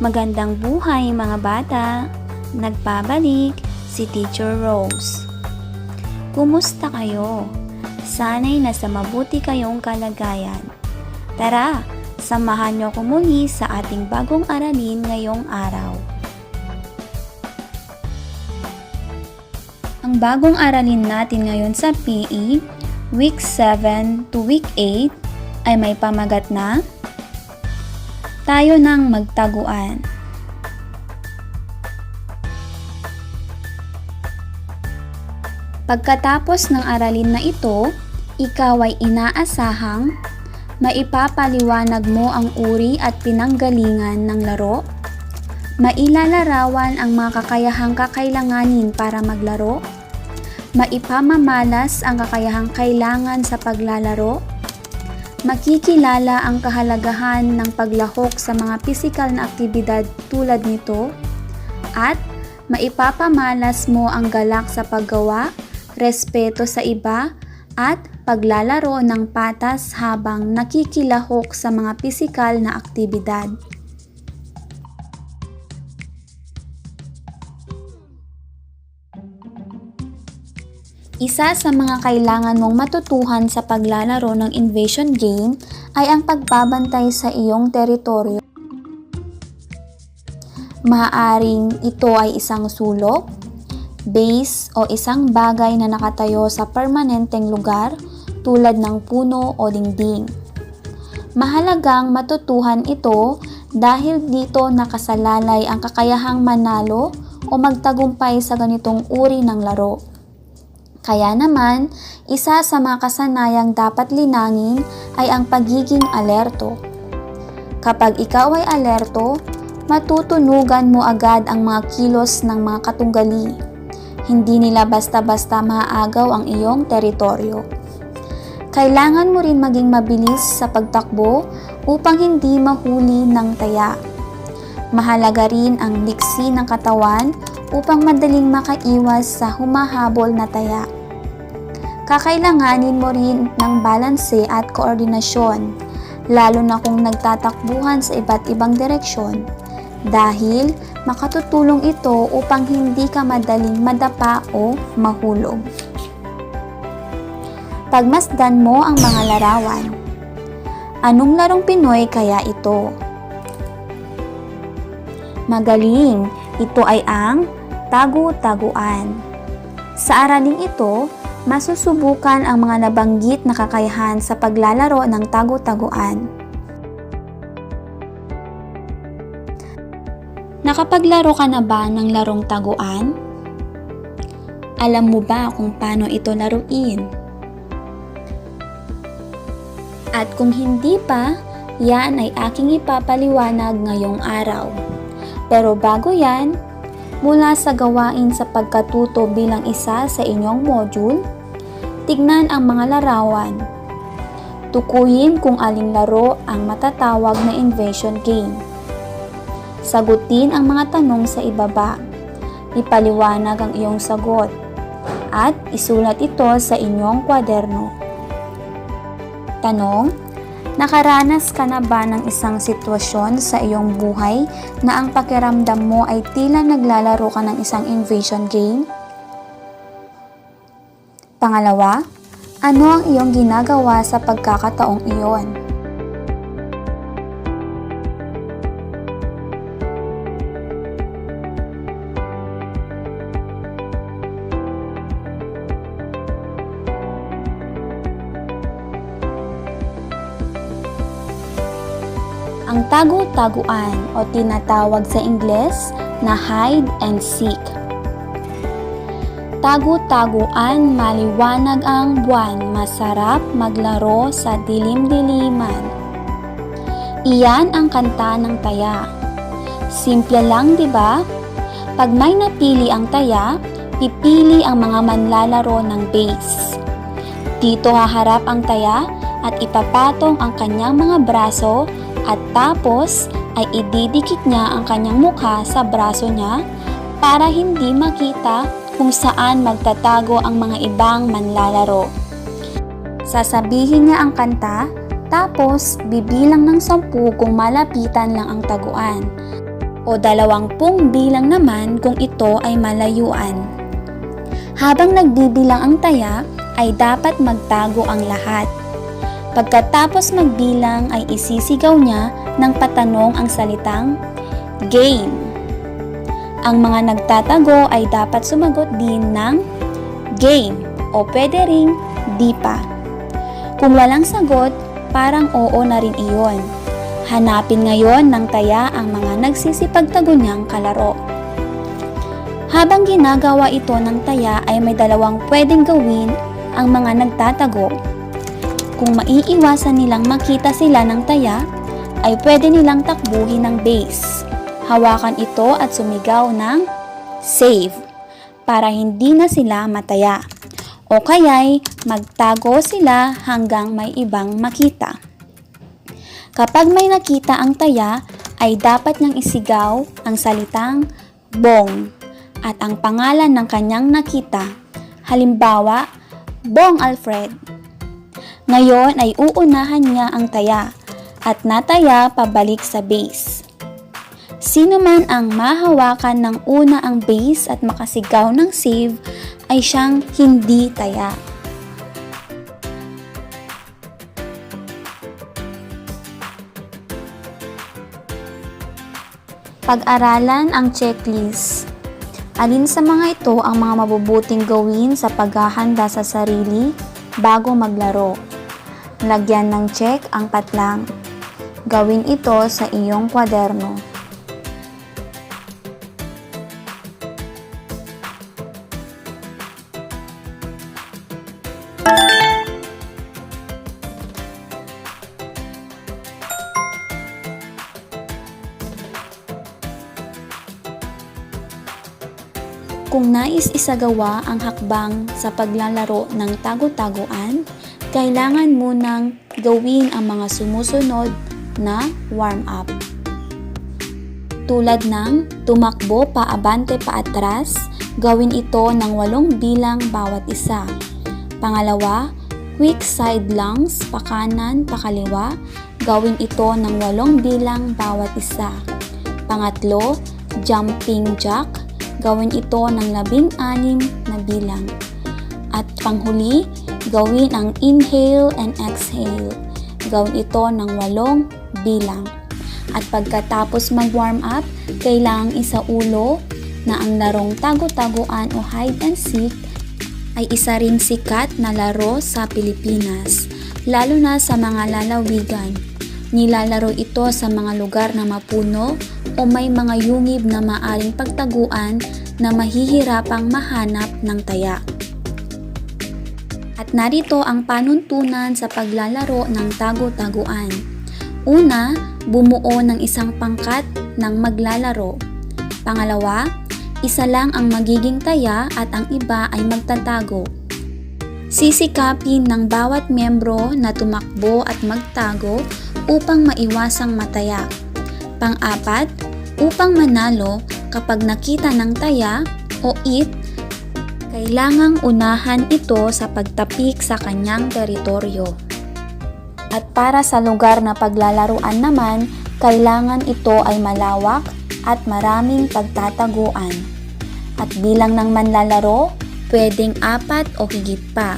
Magandang buhay mga bata! Nagbabalik si Teacher Rose. Kumusta kayo? Sana'y nasa mabuti kayong kalagayan. Tara, samahan niyo ko muli sa ating bagong aralin ngayong araw. Ang bagong aralin natin ngayon sa PE, Week 7 to Week 8 ay may pamagat na tayo ng magtaguan. Pagkatapos ng aralin na ito, ikaw ay inaasahang maipapaliwanag mo ang uri at pinanggalingan ng laro, mailalarawan ang mga kakayahang kakailanganin para maglaro, maipamamalas ang kakayahang kailangan sa paglalaro, makikilala ang kahalagahan ng paglahok sa mga pisikal na aktibidad tulad nito, at maipapamalas mo ang galak sa paggawa, respeto sa iba, at paglalaro ng patas habang nakikilahok sa mga pisikal na aktibidad. Isa sa mga kailangan mong matutuhan sa paglalaro ng invasion game ay ang pagbabantay sa iyong teritoryo. Maaaring ito ay isang sulok, base o isang bagay na nakatayo sa permanenteng lugar tulad ng puno o dingding. Mahalagang matutuhan ito dahil dito nakasalalay ang kakayahang manalo o magtagumpay sa ganitong uri ng laro. Kaya naman, isa sa mga kasanayang dapat linangin ay ang pagiging alerto. Kapag ikaw ay alerto, matutunugan mo agad ang mga kilos ng mga katunggali. Hindi nila basta-basta maaagaw ang iyong teritoryo. Kailangan mo rin maging mabilis sa pagtakbo upang hindi mahuli ng taya. Mahalaga rin ang liksi ng katawan upang madaling makaiwas sa humahabol na taya. Kakailanganin mo rin ng balanse at koordinasyon, lalo na kung nagtatakbuhan sa iba't ibang direksyon, dahil makatutulong ito upang hindi ka madaling madapa o mahulog. Pagmasdan mo ang mga larawan. Anong larong Pinoy kaya ito? Magaling! Ito ay ang tagu-taguan. Sa araling ito, masusubukan ang mga nabanggit na kakayahan sa paglalaro ng tagu-taguan. Nakapaglaro ka na ba ng larong taguan? Alam mo ba kung paano ito laruin? At kung hindi pa, yan ay aking ipapaliwanag ngayong araw. Pero bago yan, mula sa gawain sa pagkatuto bilang isa sa inyong module, tignan ang mga larawan. Tukuyin kung aling laro ang matatawag na invasion game. Sagutin ang mga tanong sa ibaba. Ipaliwanag ang iyong sagot at isulat ito sa inyong kwaderno. Tanong: nakaranas ka na ba ng isang sitwasyon sa iyong buhay na ang pakiramdam mo ay tila naglalaro ka ng isang invasion game? Pangalawa, ano ang iyong ginagawa sa pagkakataong iyon? ang tagu-taguan o tinatawag sa Ingles na hide and seek. Tagu-taguan, maliwanag ang buwan, masarap maglaro sa dilim-diliman. Iyan ang kanta ng taya. Simple lang, di ba? Pag may napili ang taya, pipili ang mga manlalaro ng base. Dito haharap ang taya at ipapatong ang kanyang mga braso at tapos ay ididikit niya ang kanyang mukha sa braso niya para hindi makita kung saan magtatago ang mga ibang manlalaro. Sasabihin niya ang kanta, tapos bibilang ng 10 kung malapitan lang ang taguan, o 20 bilang naman kung ito ay malayuan. Habang nagbibilang ang taya, ay dapat magtago ang lahat. Pagkatapos magbilang ay isisigaw niya ng patanong ang salitang game. Ang mga nagtatago ay dapat sumagot din ng game o pwede ring di pa. Kung walang sagot, parang oo na rin iyon. Hanapin ngayon ng taya ang mga nagsisipagtago niyang kalaro. Habang ginagawa ito ng taya ay may 2 pwedeng gawin ang mga nagtatago. Kung maiiwasan nilang makita sila ng taya, ay pwede nilang takbuhin ng base. Hawakan ito at sumigaw ng save para hindi na sila mataya. O kaya'y magtago sila hanggang may ibang makita. Kapag may nakita ang taya, ay dapat niyang isigaw ang salitang bong at ang pangalan ng kanyang nakita. Halimbawa, Bong Alfred. Ngayon ay uunahan niya ang taya at nataya pabalik sa base. Sino man ang mahawakan ng una ang base at makasigaw ng save ay siyang hindi taya. Pag-aralan ang checklist. Alin sa mga ito ang mga mabubuting gawin sa paghahanda sa sarili bago maglaro? Lagyan ng check ang patlang. Gawin ito sa iyong kwaderno. Kung nais isagawa ang hakbang sa paglalaro ng tagu-taguan, kailangan munang gawin ang mga sumusunod na warm-up. Tulad ng tumakbo paabante paatras, gawin ito ng 8 bilang bawat isa. Pangalawa, quick side lunges, pakanan, pakaliwa, gawin ito ng 8 bilang bawat isa. Pangatlo, jumping jack, gawin ito ng 16 na bilang. At panghuli, gawin ang inhale and exhale. Gawin ito ng 8 bilang. At pagkatapos mag-warm up, kailangang isaulo na ang larong tagu-taguan o hide and seek ay isa ring sikat na laro sa Pilipinas, lalo na sa mga lalawigan. Nilalaro ito sa mga lugar na mapuno o may mga yungib na maaring pagtaguan na mahihirapang mahanap ng taya. At narito ang panuntunan sa paglalaro ng tagu-taguan. Una, bumuo ng isang pangkat ng maglalaro. Pangalawa, isa lang ang magiging taya at ang iba ay magtatago. Sisikapin ng bawat miyembro na tumakbo at magtago upang maiwasang mataya. Pang-apat, upang manalo kapag nakita ng taya o it, kailangang unahan ito sa pagtapik sa kanyang teritoryo. At para sa lugar na paglalaruan naman, kailangan ito ay malawak at maraming pagtataguan. At bilang ng manlalaro, pwedeng 4 o higit pa.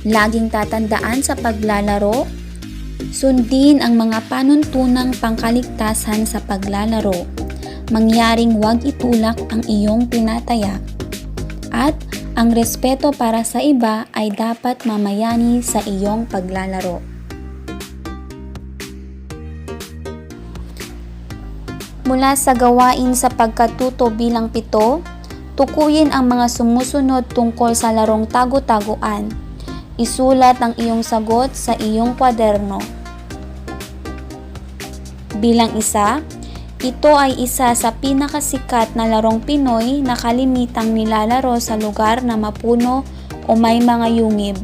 Laging tatandaan sa paglalaro, sundin ang mga panuntunang pangkaligtasan sa paglalaro. Mangyaring huwag itulak ang iyong tinataya. At ang respeto para sa iba ay dapat mamayani sa iyong paglalaro. Mula sa gawain sa pagkatuto bilang 7, tukuyin ang mga sumusunod tungkol sa larong tago-taguan. Isulat ang iyong sagot sa iyong kwaderno. Bilang 1, ito ay isa sa pinakasikat na larong Pinoy na kalimitang nilalaro sa lugar na mapuno o may mga yungib.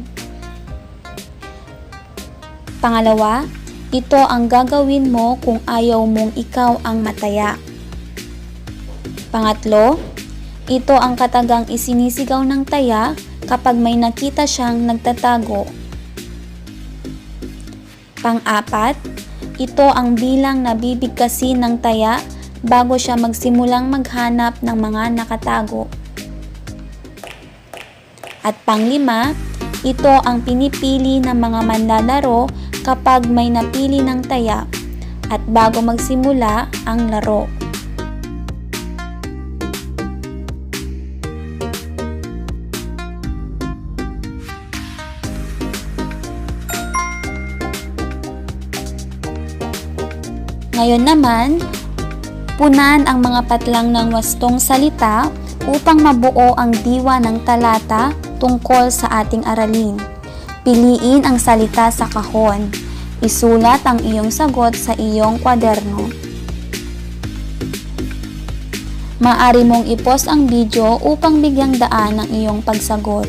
Pangalawa, ito ang gagawin mo kung ayaw mong ikaw ang mataya. Pangatlo, ito ang katagang isinisigaw ng taya kapag may nakita siyang nagtatago. Pang-apat, ito ang bilang na bibigkasin ng taya bago siya magsimulang maghanap ng mga nakatago. At pang-5, ito ang pinipili ng mga manlalaro kapag may napili ng taya at bago magsimula ang laro. Ngayon naman, punan ang mga patlang ng wastong salita upang mabuo ang diwa ng talata tungkol sa ating aralin. Piliin ang salita sa kahon. Isulat ang iyong sagot sa iyong kwaderno. Maaari mong i-pause ang video upang bigyang daan ang iyong pagsagot.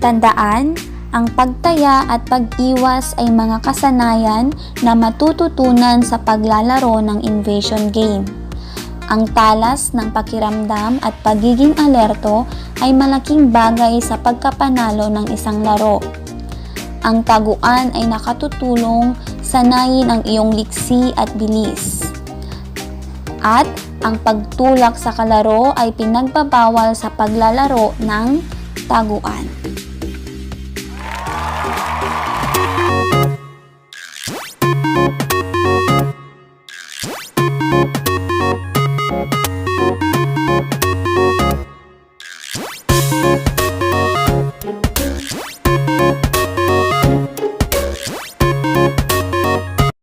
Tandaan, ang pagtaya at pag-iwas ay mga kasanayan na matututunan sa paglalaro ng invasion game. Ang talas ng pakiramdam at pagiging alerto ay malaking bagay sa pagkapanalo ng isang laro. Ang taguan ay nakatutulong sanayin ang iyong liksi at bilis. At ang pagtulak sa kalaro ay pinagbabawal sa paglalaro ng taguan.